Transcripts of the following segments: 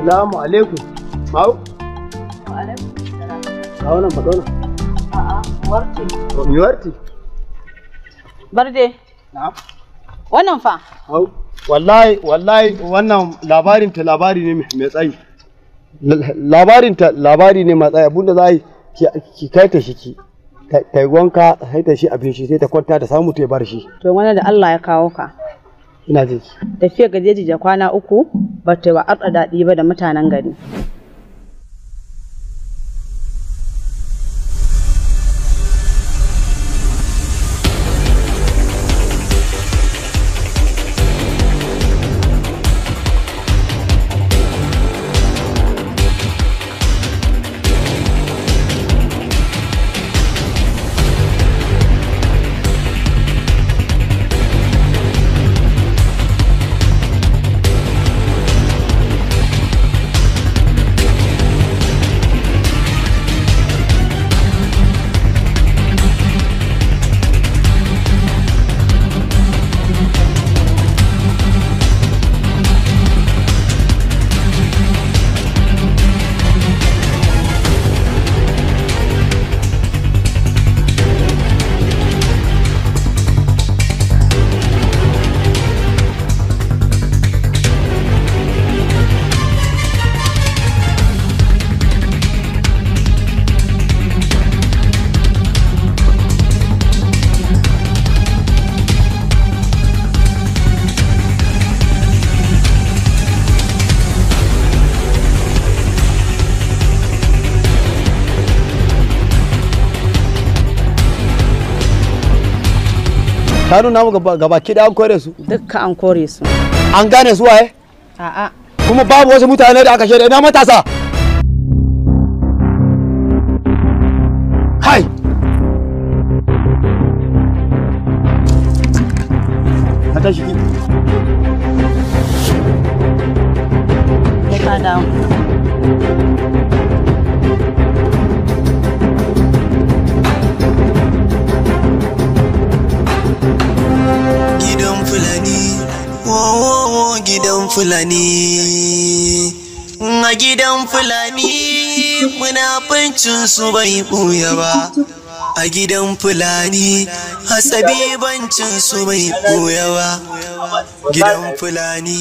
Salamu alaikum. Mau? Wa alaikum salam. A wannan fadona? A'a, warti. Mi warti? Barde. Na'am. Wannan fa? Au. Wallahi wannan labari ne mai tsayi. Labari ne mai tsayi abinda za yi ki kai ta shi ki. Ta yi wanka sai ta shi abin shi sai ta kwanta da samu ta bar shi. To wani da Allah ya kawo ka. Ina jin ki. Tafiya gajeji da kwana 3 ba ta wa arda daɗi ba da mutanen gari. Kanu namu gaba ki da an kore su. Dukka an kore su. An gane su waye? A'a. Kuma babu wasu mutane da aka shaida ina matasa. Hai. Ka tashi ki. Ka dawo. Gidan Fulani, oh gidan Fulani, a gidan Fulani munafincin su bai ɓuya ba. A gidan Fulani hasabibancin su bai ɓuya ba. Gidan Fulani,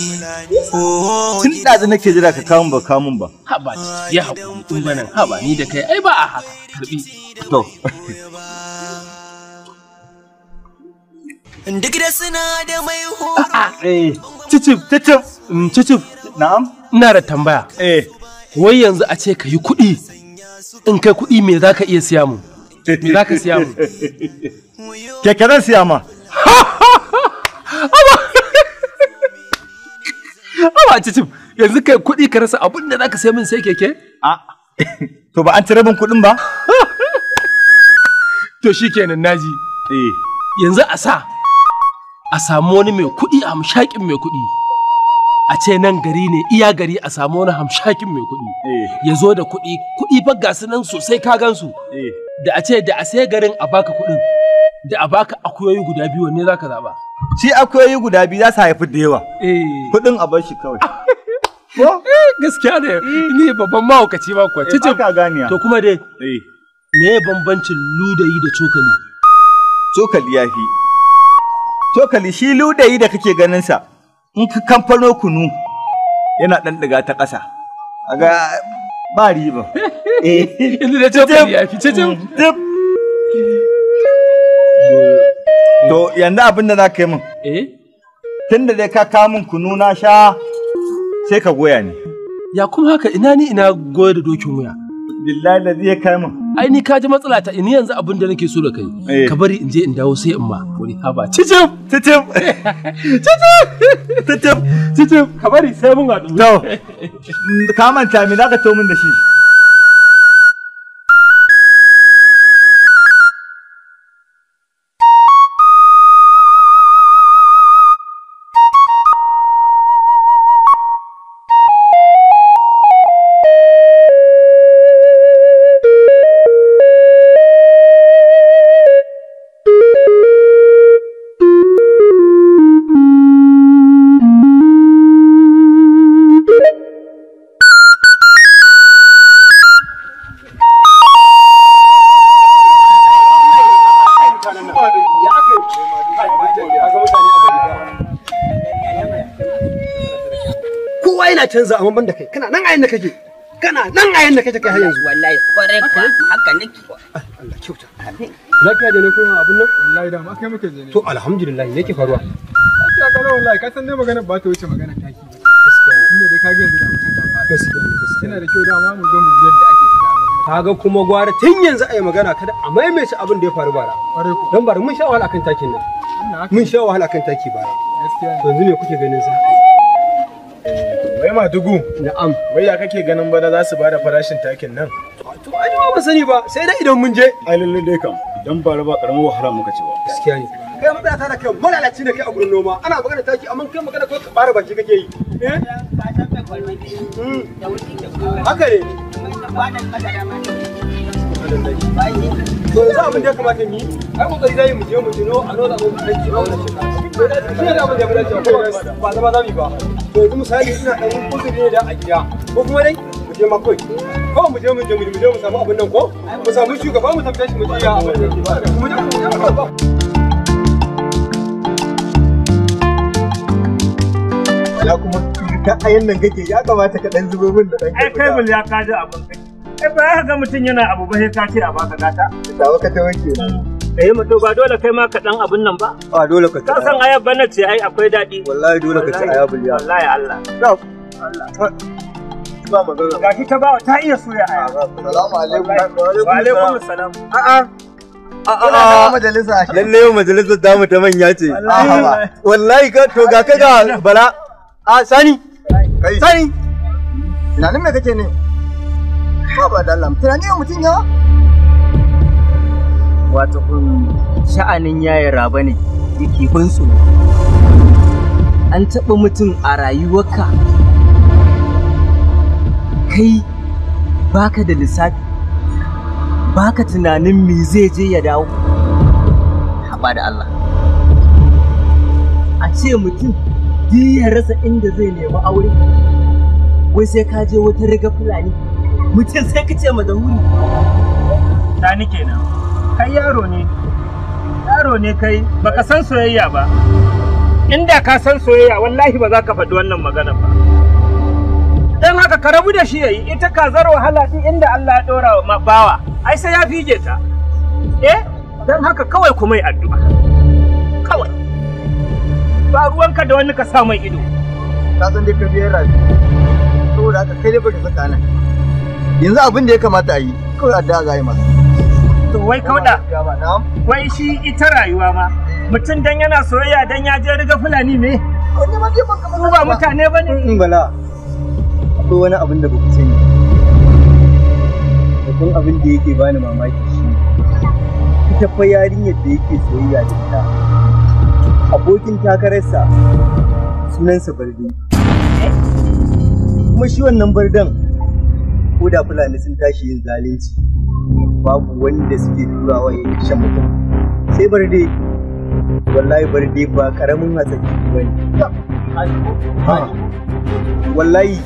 oh tun ɗazu nake jira ka kamun ba kamun ba. Haba ya haƙuri tun banan haba ni da kai ai ba a haka karbi. To. Duk da suna da mai horo. Cicif. Na'am. Ina da tambaya. Wai yanzu a ce ka yi kuɗi. In kai kuɗi me za ka iya siya mu? Me za ka siya mu? Keke zan siya ma. Haba Cicif, yanzu kai kuɗi ka rasa abin da za ka siya min sai keke? To ba an ci rabin kuɗin ba? To shikenan naji. Yanzu a samu wani mai kuɗi a hamshakin mai kuɗi a ce nan gari ne iya gari a samu wani hamshakin mai kuɗi ya zo da kuɗi fa ga su nan sosai ka gansu da a ce da a sai garin a baka kuɗin da a baka akuyoyi guda biyu wanne za ka zaɓa? Shi akuyoyi guda biyu za su haifi da yawa kuɗin a bar shi kawai. Gaskiya ne ni babban mahaukaci ba kuwa cice to kuma dai me bambancin ludayi da cokali? Cokali ya fi. Cokali shi ludayi da kake ganinsa, in ka kamfano kunu yana ɗan ɗiga ta ƙasa. Aga ba riba. Yanzu da cokali ya fi cicim. To yanzu abin da za ka yi min. Tun da dai ka kawo min kunu na sha sai ka goya ni. Ya kuma haka ina ni ina goya da dokin wuya. Billahi da zai kai min. Ai ni ka ji matsala ta ni yanzu abin da nake so da kai. Ka bari in je in dawo sai in ma wani haba. Cicim. Ka bari sai mun haɗu. To. Ka manta me za ka to min da shi? canza amma ban da kai kana nan a yanda kake kana nan a yanda kake kai har yanzu wallahi kwarai kwa haka nake Allah kyauta lafiya da ne kuma abun nan wallahi da ma kai muke je ne to alhamdulillah me yake faruwa lafiya kana wallahi ka san ne magana ba ta wuce magana taki gaskiya inda dai ka ga yanzu da magana ta fara gaskiya yana da kyau da ma mu zo mu ji yadda ake cika a magana kaga kuma gwara tun yanzu a yi magana kada a maimaita abin da ya faru bara don bara mun sha wahala akan takin nan mun sha wahala akan taki bara gaskiya to yanzu me kuke ganin sa wai ma dugu na'am wai ya kake ganin bana za su bada farashin takin nan to ai ba sani ba sai dai idan mun je ai lalle dai kam idan ba raba karamin wahala muka ci ba gaskiya ne kai matsala ta da kai malalaci ne kai a gurin noma ana magana taki amma kai magana ko ka bara baki kake yi haka ne to yanzu abin da ya kamata mu yi ai kokari zai mu je mu tuno a nuna abin aiki a wannan shekara shi ne abin da ya dace ba zama zamu ba to yanzu misali ina dan kuzuri ne da a gida ko kuma dai mu je ma kai ko mu je mu samu abin nan ko mu samu shugaba mu tambaye shi mu je ya abin nan mu je ya kuma ka ayan nan kake ya kamata ka dan zubo min da dan ai kai bul ya kaji abin kai ai ba ka ga mutun yana abu ba sai ka ce a baka gata dawo ka ta wanke mutu ba dole kai ma ka dan abin nan ba a dole ka ka san ayab bana ce ai akwai dadi wallahi dole ka ci ayabul ya wallahi Allah Allah ba magana gashi ta ba ta iya soya aya assalamu alaikum wa alaikum assalam a'a majalisa lalle yau majalisar damu ta manya ce wallahi ka to ga ka ga bala sani sani tunanin me kake ne ba da Allah tunanin mutum yawa wato sha'anin yayin raba ne yake ban tsoro an taɓa mutum a rayuwarka kai baka da lissafi baka tunanin me zai je ya dawo haɓa da Allah a ce mutum ya rasa inda zai nemi aure wai sai ka je wata riga fulani mutum sai ka ce madahuri Sani kenan kai yaro ne kai baka san soyayya ba inda ka san soyayya wallahi ba za ka faɗi wannan magana ba dan haka ka rabu da shi yayi ita kazar wahala din inda Allah ya dora wa bawa ai sai ya fige ta dan haka kawai kuma yi addu'a kawai ba ruwanka da wani ka sa mai ido ka san dai ka biyar rafi saboda haka kai dai baka saka nan yanzu abin da ya kamata a yi kawai addu'a za a yi masa to wai kauda wai shi ita rayuwa ma mutum dan yana soyayya dan ya je riga fulani ne ko ba mutane ba ne in bala akwai wani abin da baku sani babban abin da yake bani mamaki shi ita fa yarinyar da yake soyayya da ita abokin takararsa sunansa barde kuma shi wannan bardan ko da fulani sun tashi yin zalunci babu wanda suke turawa ya kashe mutum sai barde wallahi barde ba karamin hatsari ba ne wallahi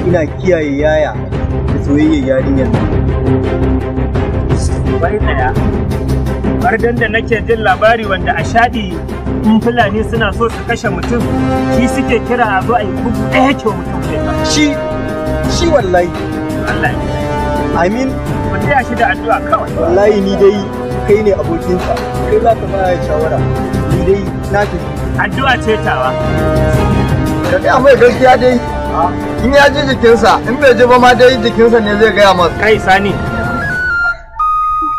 ina kiyaye yaya da soyayyar yarinyar bari tsaya bardan da nake jin labari wanda a shaɗi in fulani suna so su kashe mutum shi suke kira a zo a yi bugu ɗaya kyau mutum shi wallahi Allah amin ku taya shi da addu'a kawai wallahi ni dai kai ne abokinsa kai za ka baya shawara ni dai na tafi addu'a ce tawa da dai mai gaskiya dai in ya ji jikinsa in bai ji ba ma dai jikinsa ne zai gaya masa kai Sani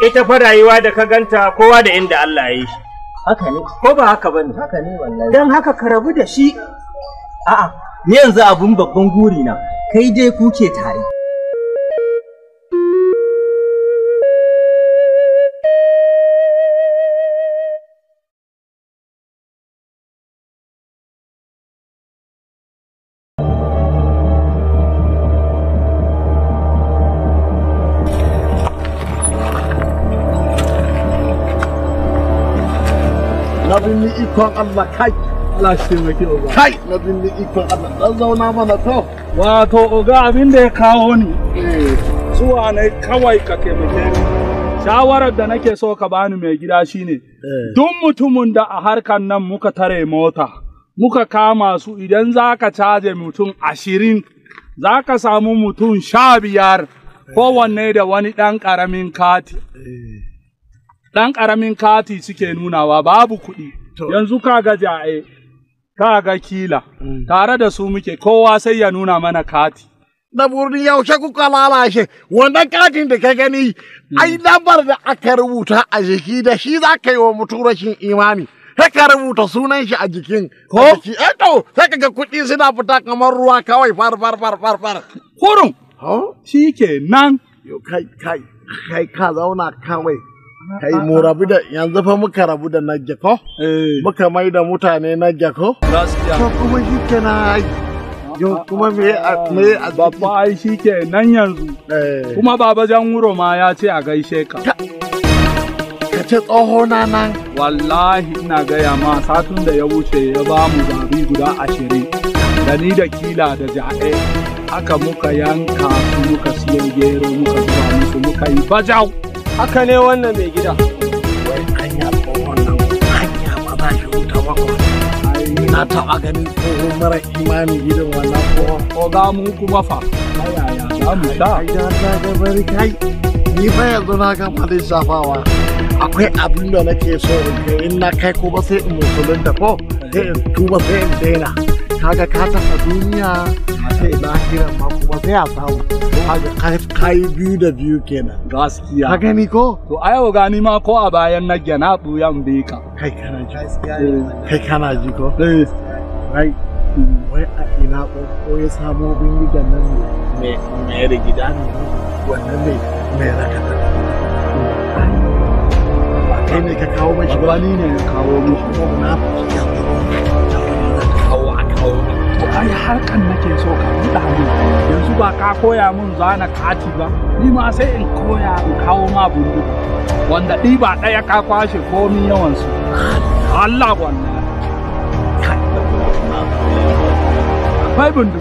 ita fa rayuwa da ka ganta kowa da inda Allah ya yi shi haka ne ko ba haka bane haka ne wallahi dan haka ka rabu da shi a'a ni yanzu abun babban guri na kai dai kuke tare na binni ikon Allah kai Allah shi mai kyau kai na binni ikon Allah dan zauna mana to wato oga abin da ya kawo ni zuwa ne kawai ka taimake ni shawarar da nake so ka bani mai gida shine duk mutumin da a harkan nan muka tare mota muka kama su idan za ka caje mutum 20 za ka samu mutum 15 kowanne da wani ɗan ƙaramin kati. Ɗan ƙaramin kati suke nunawa babu kuɗi. Yanzu ka ga ja'e, ka ga kila, tare da su muke kowa sai ya nuna mana kati. Da burin yaushe kuka lalace, wannan katin da ka gani, ai lambar da aka rubuta a jiki da shi za ka yi wa mutum rashin imani. Sai ka rubuta sunan shi a jikin. Ko? To, sai ka ga kuɗi suna fita kamar ruwa kawai far. Kurun! Shi ke nan. Kai ka zauna kawai. Kai mu rabu da yanzu fa muka rabu da nagge ko? Muka mai da mutane nagge ko? Gaskiya. To kuma shi ke na yau kuma me a babba ai shi ke nan yanzu. Kuma baba jan wuro ma ya ce a gaishe ka. Ka ce tsoho na nan. Wallahi ina gaya ma satun da ya wuce ya ba mu zabi guda 20. Da ni da kila da ja'e. Haka muka yanka su muka siyo gero muka zuba musu muka yi bajau. Haka ne wannan mai gida. Wai hanya ko wannan hanya ba za shi wuta ba ko. Na taɓa ganin tsoho mara imani gidan wannan ko. Ko ga mu kuma fa. Yaya za mu sha. Ai da bari kai. Ni fa yanzu na gama lissafawa. Akwai abin da nake so in kai in na kai ko ba sai in musulunta ko sai in tuba sai in daina. Kaga ka taɓa duniya sai lahiran ma kuma sai a samu. Kayi 2 da 2 kenan. Gaskiya. Ka gani ko? To a yau gani ma ko a bayan na gana ɓuyan bi ka. Kai kana ji. Kai kana ji ko? Wai a ina ko ya samo bindigan nan ne mai da gida ne wannan ne mai rakata. Ba kai ne ka kawo mashi ba ni ne ya kawo mashi. Kuma na kawo. Ai harkan nake so ka buɗa min yanzu ba ka koya min zana kati ba ni ma sai in koya in kawo ma bundu wanda ɗiba ɗaya ka kwashe komi yawansu Allah wannan akwai bundu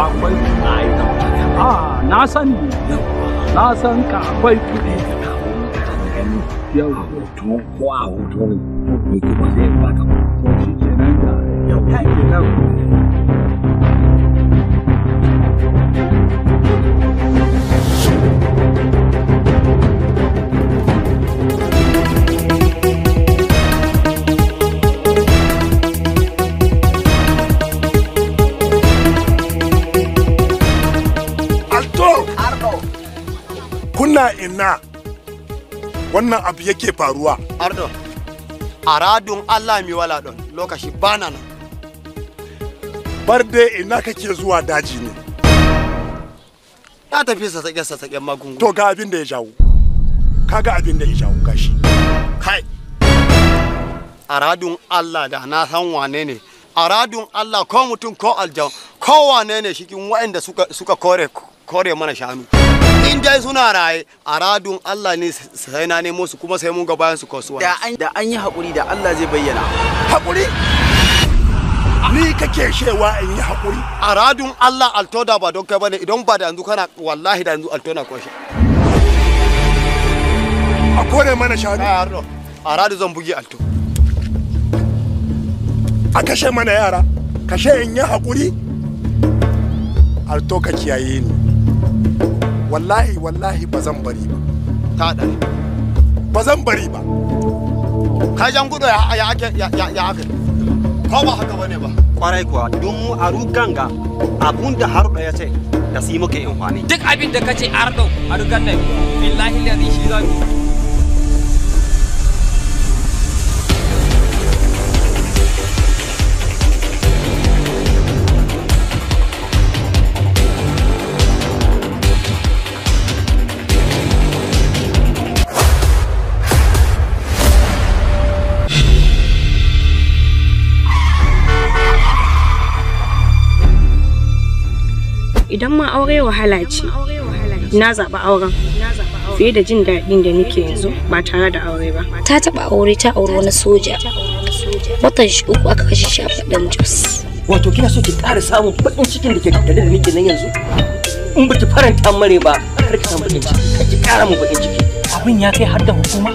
akwai na sani na san ka akwai kuɗi yau hoto ko a hoto ne kuma sai ba ka to shi kenan da yau kenan Kuna ina wannan abu yake faruwa. Ardo, a radun Allah mi wala don lokaci bana nan. Barde ina kake zuwa daji ne? Ya tafi sassaƙe magungu. To ga abin da ya jawo. Kaga abin da ya jawo gashi. Kai. A radun Allah da na san wane ne. A radun Allah ko mutum ko aljan ko wane ne cikin waɗanda suka kore mana shanu. In dai suna raye a radun Allah ne sai na nemo su kuma sai mun ga bayan su kasuwa. Da an yi haƙuri da Allah zai bayyana. Haƙuri? Ni kake shewa in yi haƙuri. A radun Allah alto da ba don kai bane idan ba da yanzu kana wallahi da yanzu alto na kwashe. A kore mana shanu. A radu zan bugi alto. A kashe mana yara. Kashe in yi haƙuri. Alto ka kiyaye ni. Wallahi ba zan bari ba. Ta ɗari. Ba zan bari ba. Ka jan gudu ya ake. Ko ba haka bane ba. Kwarai kuwa don mu a rugan ga abun da Hardo ya ce da su yi muka amfani. Duk abin da kace Hardo a rugan nan billahi lazi shi za mu. Idan ma aure wahala ce, na zaɓi auren fiye da jin daɗin da nake yanzu ba tare da aure ba. Ta taɓa aure ta auri wani soja. Watan shi 3 aka kashe shi a faɗin Jos. Wato kina so ki ƙara samun baƙin cikin da ke tattare da nake nan yanzu? In ba ki faranta mare ba, kar ki samu baƙin ciki, kar ki ƙara mu baƙin ciki. Abin ya kai har da hukuma.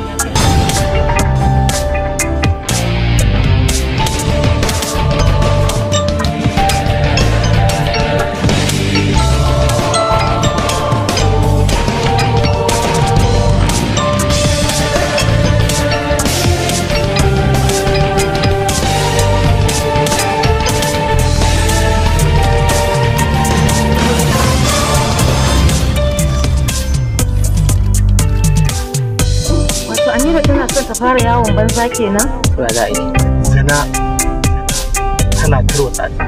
Amira tana son ta fara yawon banza kenan? To ya za a yi? Zina tana tarwatsa ta.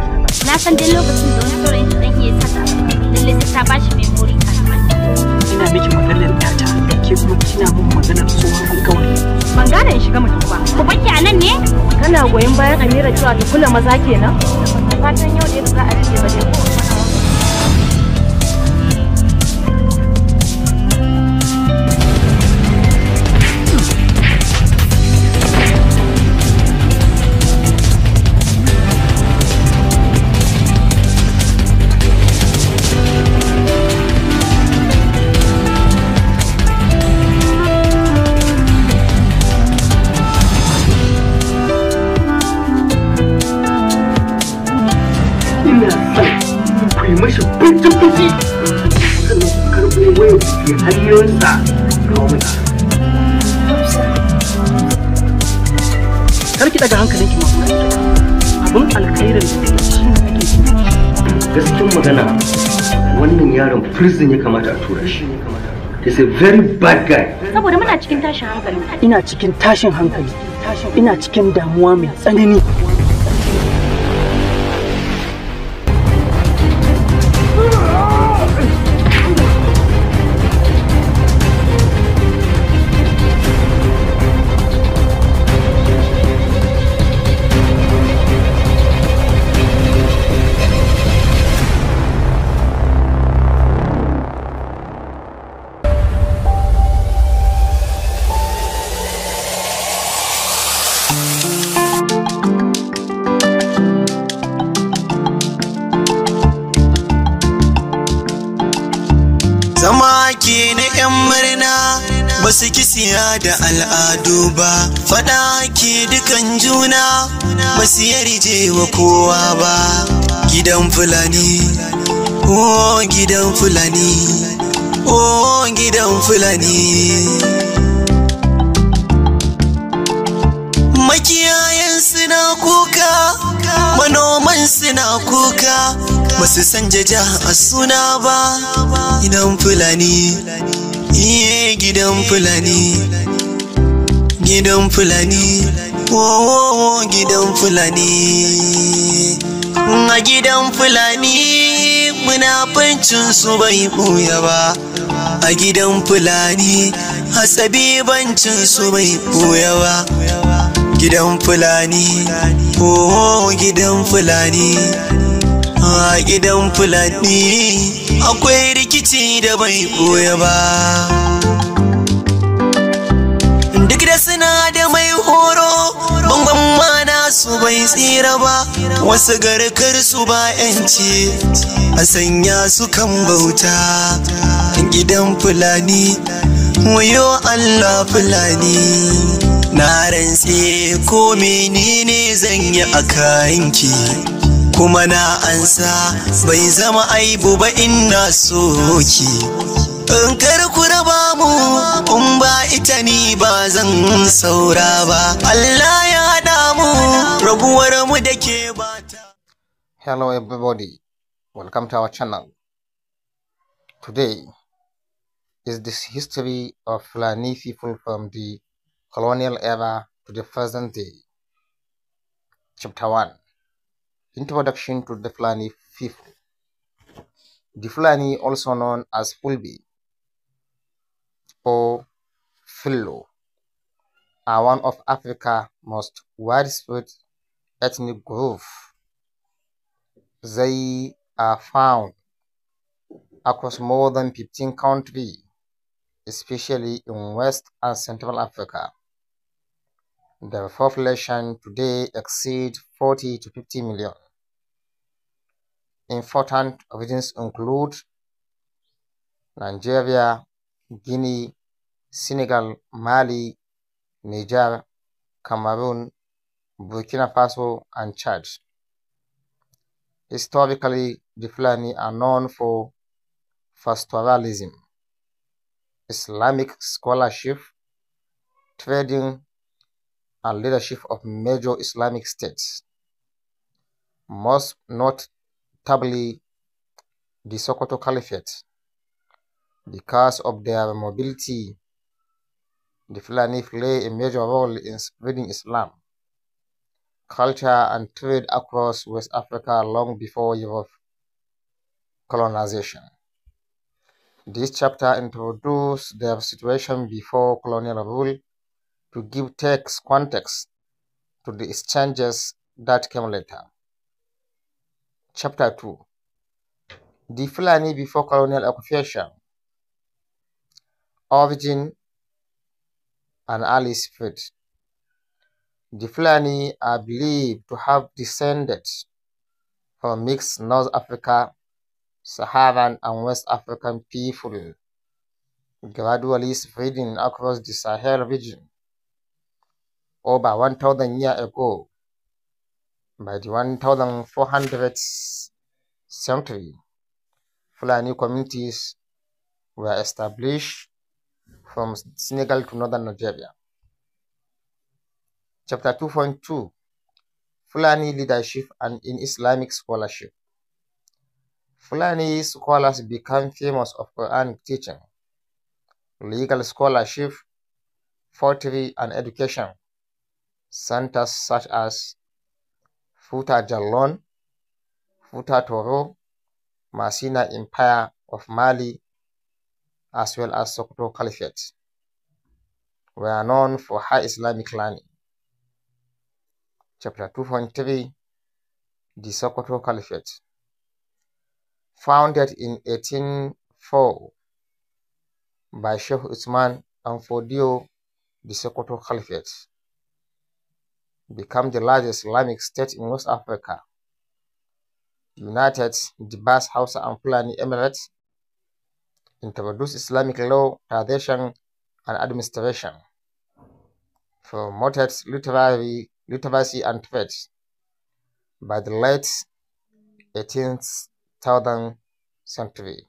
Na san dai lokacin da wani saurayin ta dan iya sata lalle sai ta bashi memory card. Ina miki maganar yata, ke kuma kina mun maganar tsohon alƙawari. Ban gane in shiga mutum ba. Ku banki a nan ne? Kana goyon bayan Amira cewa ta kula maza kenan? Fatan yau dai za a rike ba dai ko. mashi fuci sannan karɓo wayar ke hanyoyinsa kawo mai karki daga hankalinki ma abin alkhairin da shi ake gaskiyar magana wannan yaron prison ya kamata a tura shi. He's a very bad guy. Saboda muna cikin tashin hankali. Ina cikin tashin hankali. Ina cikin damuwa mai tsanani. Zama ke na 'yan murna ba su kisiya da al'adu ba, fada ke dukan juna ba su yarje wa kowa ba. Gidan Fulani, oh gidan Fulani, oh gidan Fulani. Makiyayan suna kuka, manoman suna kuka, basu san jaja a suna ba. Gidan Fulani, iye gidan Fulani, gidan Fulani, oh gidan Fulani. A gidan Fulani munafincin su bai buya ba. A gidan Fulani hasabibancin su bai buya ba. Gidan Fulani, oh gidan Fulani, a gidan Fulani akwai rikici da bai ɓoye ba. Duk da suna da mai horo, bangon mana su bai tsira ba, wasu garkar su ba 'yanci a sanya su kan bauta. Gidan Fulani, wayo Allah Fulani, na rantse ko menene zan yi a kayanki, kuma na ansa bai zama aibu ba ina soki. In kar ku raba mu in ba ita ni ba zan saura ba. Allah ya haɗa mu rabuwar mu da ke ba ta. Hello everybody, welcome to our channel. Today is this history of Fulani people from the colonial era to the present day. Chapter 1. Introduction to the Fulani people. The Fulani, also known as Fulbi or Fillo, are one of Africa's most widespread ethnic groups. They are found across more than 15 countries, especially in West and Central Africa. Their population today exceeds 40 to 50 million. Important regions include Nigeria, Guinea, Senegal, Mali, Niger, Cameroon, Burkina Faso, and Chad. Historically, the Fulani are known for pastoralism, Islamic scholarship, trading, and leadership of major Islamic states, most notably the Sokoto Caliphate. Because of their mobility, The Fulani play a major role in spreading Islam, culture, and trade across West Africa long before Europe colonization. This chapter introduces their situation before colonial rule to give context to the exchanges that came later. Chapter 2. The Fulani before colonial occupation. Origin and early spread. The Fulani are believed to have descended from mixed North Africa, Saharan and West African people, gradually spreading across the Sahel region. Over 1,000 years ago, by the 1400th century, Fulani communities were established from Senegal to northern Nigeria. Chapter 2.2. Fulani leadership and in Islamic scholarship. Fulani scholars became famous of Quranic teaching, legal scholarship, poetry, and education. Centers such as Futa Jallon, Futa Toro, Masina Empire of Mali, as well as Sokoto Caliphate, were known for high Islamic learning. Chapter 2.3. The Sokoto Caliphate. Founded in 1804 by Sheikh Usman and Fodio, the Sokoto Caliphate became the largest Islamic state in West Africa, united the Bas, Hausa, and Fulani Emirates, introduced Islamic law, tradition, and administration, promoted literacy and trade. By the late 18th century,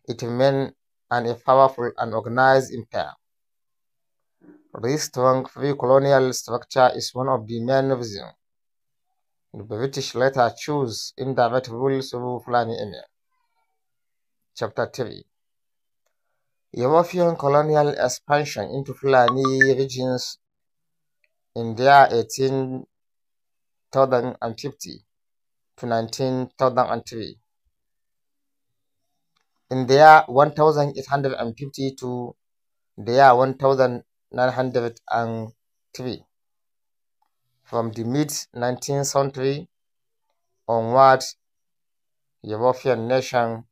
it remained a powerful and organized empire. This strong pre-colonial structure is one of the main reasons the British later chose indirect rule through Fulani Emir. Chapter 3. European colonial expansion into Fulani regions in the year 1850 to 1903. In the year 1850 to the year 1903. From the mid-19th century onward, European nations,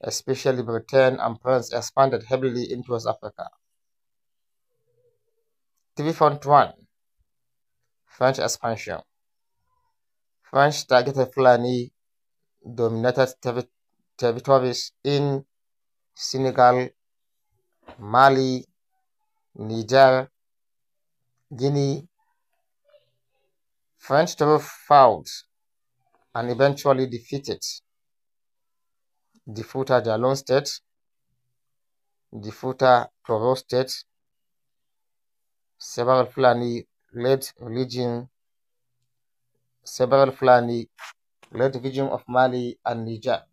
especially Britain and France, expanded heavily into West Africa. 3.1. French expansion. French targeted Fulani dominated territories in Senegal, Mali, Niger, Guinea. French troops fought and eventually defeated the Futa Jalon state, the Futa Toro state, several Fulani-led regions of Mali and Niger.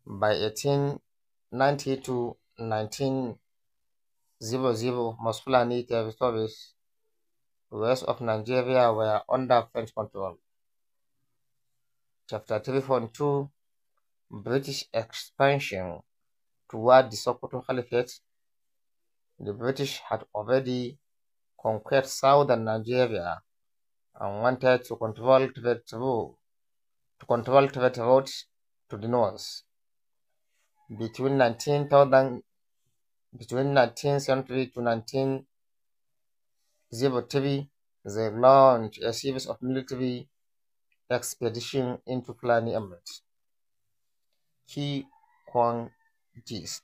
By 1890 to 1900, most Fulani territories west of Nigeria were under French control. Chapter 3.2. British expansion toward the Sokoto Caliphate. The British had already conquered southern Nigeria and wanted to control trade routes to the north. Between 19th century to 1903, they launched a series of military expeditions into Fulani Emirates. Key quantities.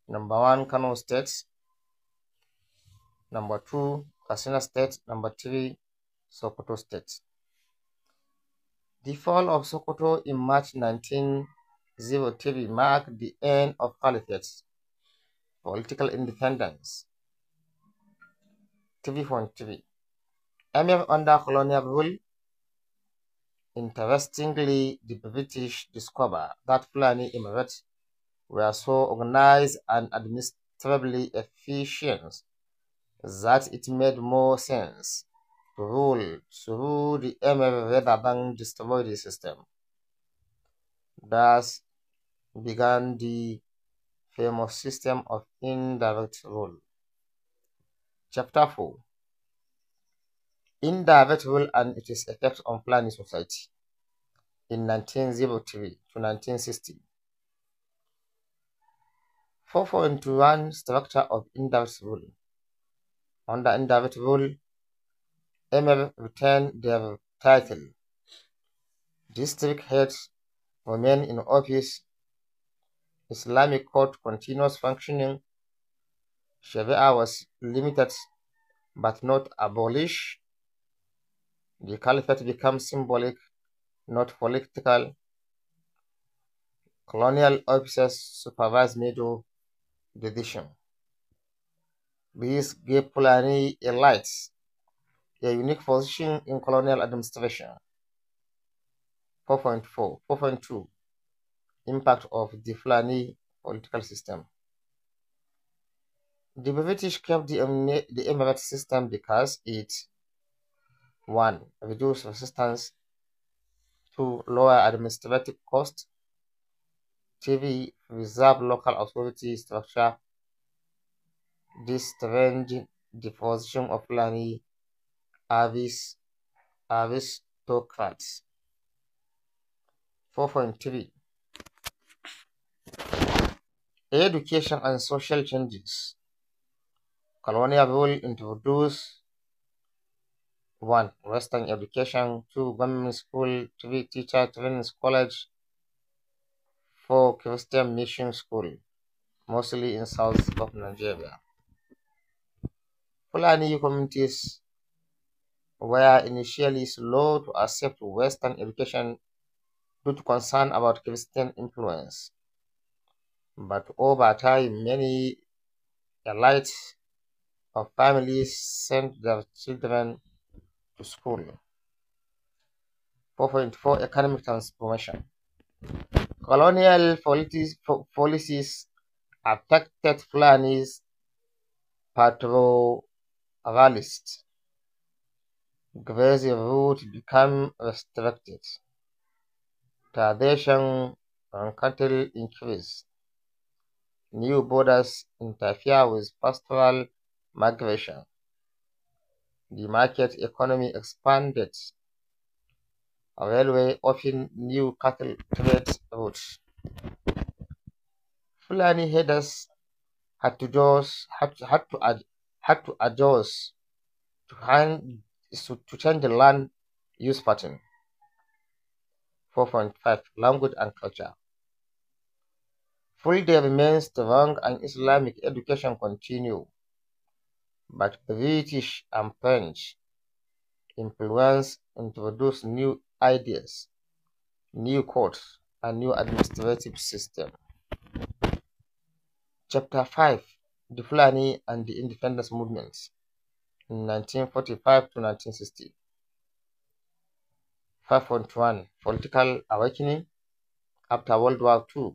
Number 1, Kano State. Number 2, Katsina State. Number 3, Sokoto State. The fall of Sokoto in March 1903 marked the end of Caliphate's political independence. 3.3. Emir under colonial rule. Interestingly, the British discovered that Fulani Emirates were so organized and administratively efficient that it made more sense to rule through the MF rather than destroy the system. Thus began the famous system of indirect rule. Chapter 4: Indirect Rule and its Effects on Fulani Society in 1903 to 1960. 4.1 Structure of Indirect Rule. Under indirect rule, MF retained their title. District heads remain in office. Islamic court continuous functioning. Sharia was limited but not abolished. The caliphate becomes symbolic, not political. Colonial officers supervise major decisions. This gave Fulani elites a unique position in colonial administration. 4.2 Impact of the Fulani political system. The British kept the emirate system because it 1. Reduced resistance, 2. Lower administrative cost, 3. Preserve local authority structure. This strengthened the position of Fulani aristocrats. 4.3 Education and social changes. Colonial rule introduced 1. Western education, 2. Government school, 3. Teacher training college, 4. Christian mission school, mostly in south of Nigeria. Fulani communities were initially slow to accept Western education due to concern about Christian influence, but over time many elites of families sent their children to school. 4.4 Economic transformation. Colonial policies affected Fulani's pastoralist. Grazing routes became restricted. Taxation on cattle increased. New borders interfere with pastoral migration. The market economy expanded. A railway opened new cattle trade routes. Fulani herders had to adjust to change the land use pattern. 4.5 Language and culture. Full day remains strong and Islamic education continue, but British and French influence introduced new ideas, new courts, and new administrative system. Chapter 5 The Fulani and the Independence Movements in 1945 to 1960. 5.1 Political awakening. After World War II,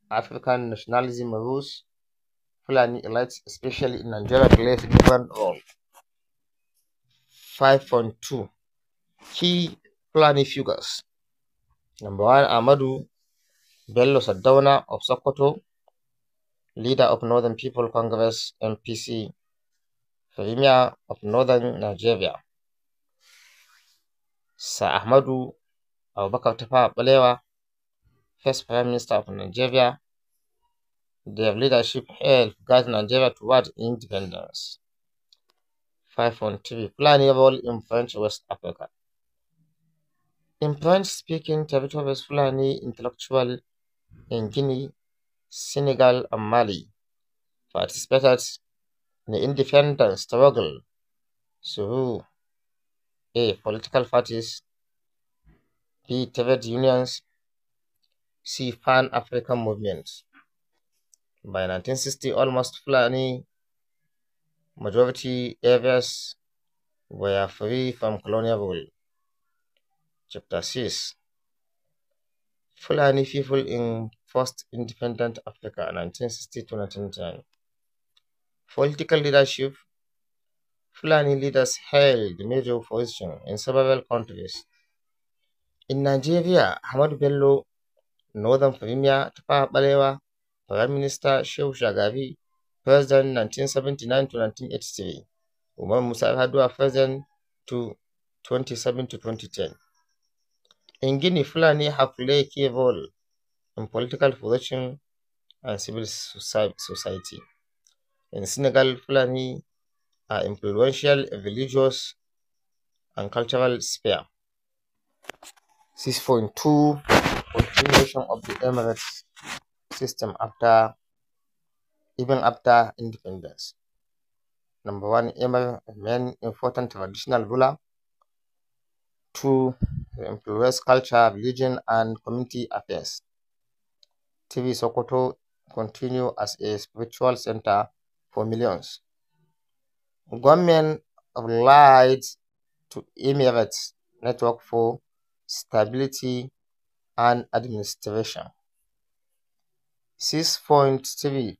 African nationalism rose. Fulani elites, especially in Nigeria, played a different role. 5.2 Key Fulani figures. Number 1, Ahmadu Bello Sardauna of Sokoto, leader of Northern People Congress (MPC), Premier of Northern Nigeria. Sir Ahmadu Abubakar Tafawa Balewa, first Prime Minister of Nigeria. Their leadership helped guide Nigeria toward independence. 5.3 Fulani role in French West Africa. In French-speaking territories, Fulani intellectuals in Guinea, Senegal, and Mali participated in the independence struggle through A. Political parties, B. Trade unions, C. Pan-African movements. By 1960, almost Fulani majority areas were free from colonial rule. Chapter 6 Fulani people in post-independent Africa, 1960 to 1910. Political leadership. Fulani leaders held major positions in several countries. In Nigeria, Ahmadu Bello, Northern Premier Tafawa Balewa, Prime Minister Shehu Shagari, President 1979 to 1983. Umar Musa Yar'Adua, President to 2007 to 2010. In Guinea, Fulani have played a key role in political position and civil society. In Senegal, Fulani are influential in religious and cultural sphere. 6.2 Continuation of the Emirates system even after independence. Number 1, Emir remain important traditional ruler. 2, influence culture, religion, and community affairs. 3, Sokoto continue as a spiritual center for millions. Government relied to Emirates network for stability and administration. 6.3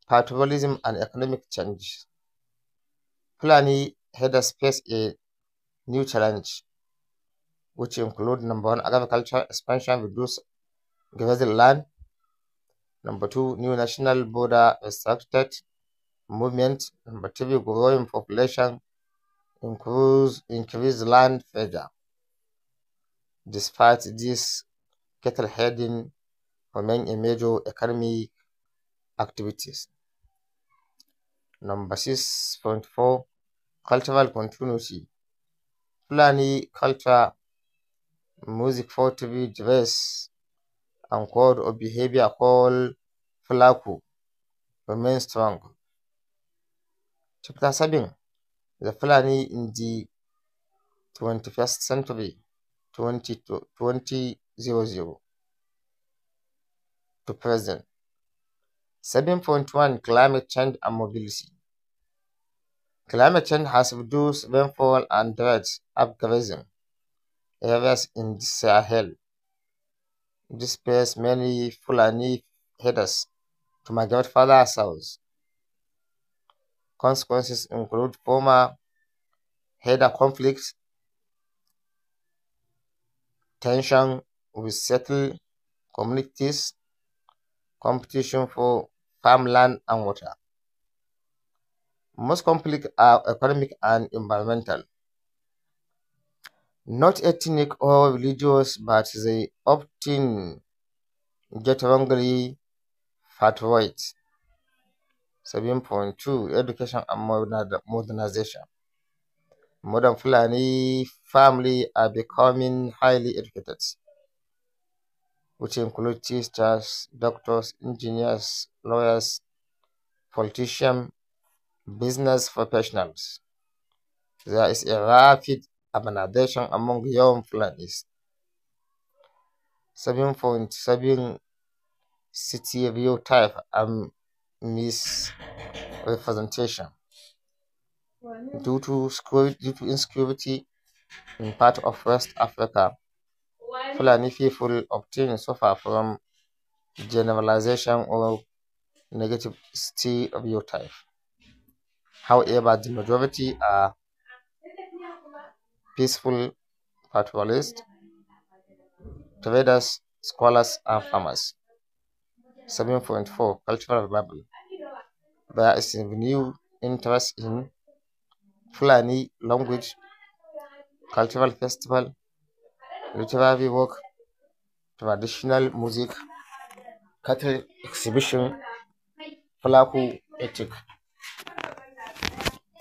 Patriotism and economic change. Fulani headers face a new challenge, which include number 1, agriculture expansion, reduce grazing land. Number 2, new national border restricted movement. Number 3, growing population, increase land pressure. Despite this, cattle herding remain a major economic activities. Number 6.4 Cultural continuity. Fulani culture, music, pottery, dress, and code of behavior called Fulaku remain strong. Chapter 7 The Fulani in the 21st century, 2000 to present. 7.1 Climate change and mobility. Climate change has reduced rainfall and drought upgrading areas in the Sahel. This spares many Fulani headers to migrate further south. Consequences include former header conflicts, tension with settled communities, competition for farmland and water. Most conflicts are economic and environmental, not ethnic or religious, but they often get wrongly portrayed. 7.2 Education and modernization. Modern Fulani families are becoming highly educated, which include teachers, doctors, engineers, lawyers, politicians, business professionals. There is a rapid urbanization among young Fulanis. 7.7 Stereotype and misrepresentation. Due to insecurity in part of West Africa, Fulani people often suffer from generalization or negative stereotype. However, the majority are peaceful patriotists, traders, scholars, and farmers. 7.4 Cultural revival. There is a renewed interest in Fulani language, cultural festival, literary work, traditional music, cattle exhibition, Fulaku ethic.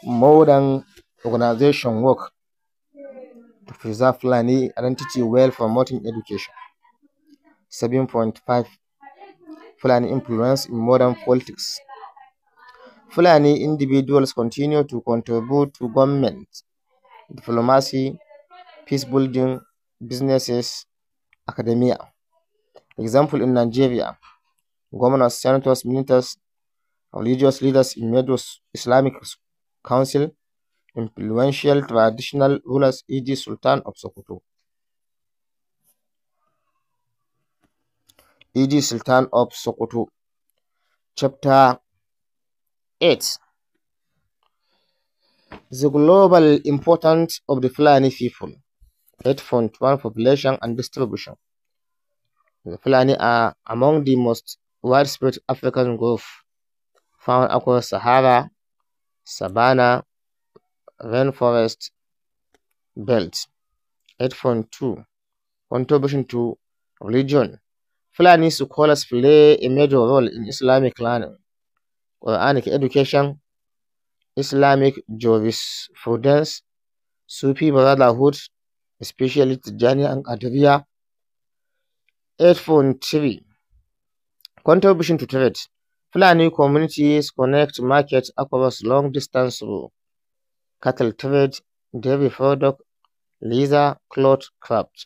Modern organization work to preserve Fulani identity while promoting education. 7.5 Fulani influence in modern politics. Fulani individuals continue to contribute to government, diplomacy, peace building, businesses, academia. Example in Nigeria, governors, senators, ministers, religious leaders in major Islamic council, influential traditional rulers, e.g. Sultan of Sokoto. E.D. Sultan of Sokoto. Chapter 8. The global importance of the Fulani people. 8.1 Population and distribution. The Fulani are among the most widespread African group found across Sahara, savanna, rainforest belt. 8.2 Contribution to religion. Fulani scholars play a major role in Islamic learning, Quranic education, Islamic jurisprudence, Sufi brotherhood, especially Tijani and Qadiriya. 8.3 Contribution to trade. Fulani communities connect markets across long distance through cattle trade, dairy product, leather, cloth, craft.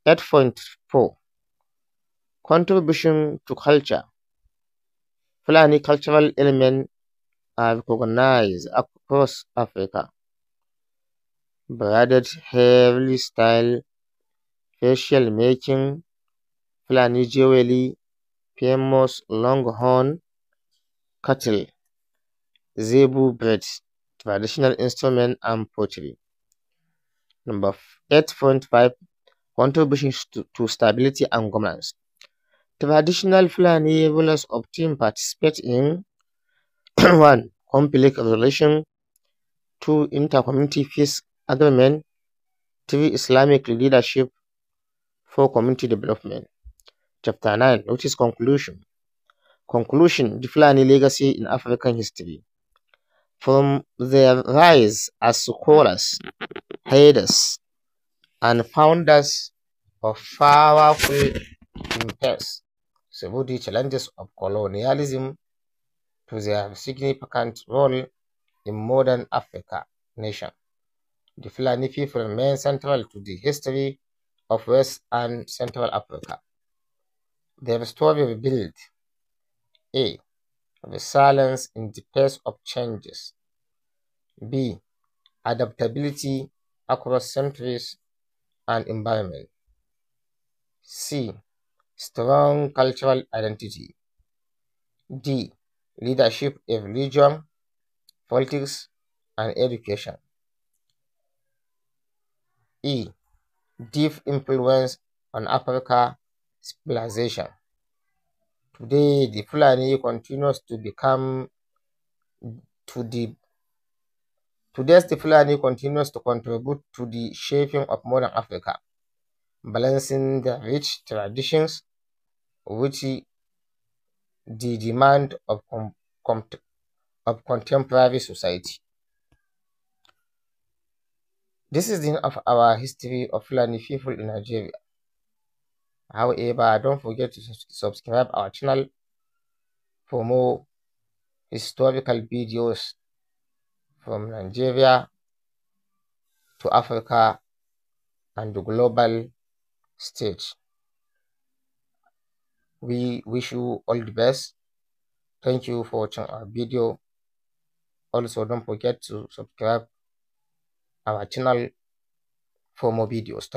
8.4 Contribution to culture. Fulani cultural elements are recognized across Africa. Braided hair style, facial making, Fulani jewelry, famous longhorn cattle, zebu breads, traditional instrument and pottery. Number 8.5 Contributions to stability and governance. Traditional Fulani rulers of team participate in 1. Conflict resolution, 2. Inter-community peace agreement, 3. Islamic leadership, 4. Community development. Chapter 9. Notice conclusion. Conclusion. The Fulani legacy in African history. From their rise as scholars, headers, and founders of powerful empires, through the challenges of colonialism to their significant role in modern Africa nation, the Fulani people remain central to the history of West and Central Africa. Their story revealed A. Resilience in the face of changes, B. Adaptability across centuries and environment, C. Strong cultural identity, D. Leadership in religion, politics, and education, E. Deep influence on Africa civilization. Today, the Fulani continues to become Today's the Fulani continues to contribute to the shaping of modern Africa, balancing the rich traditions with the demand of contemporary society. This is the end of our history of Fulani people in Nigeria. However, don't forget to subscribe our channel for more historical videos from Nigeria to Africa and the global stage. We wish you all the best. Thank you for watching our video. Also, don't forget to subscribe our channel for more videos.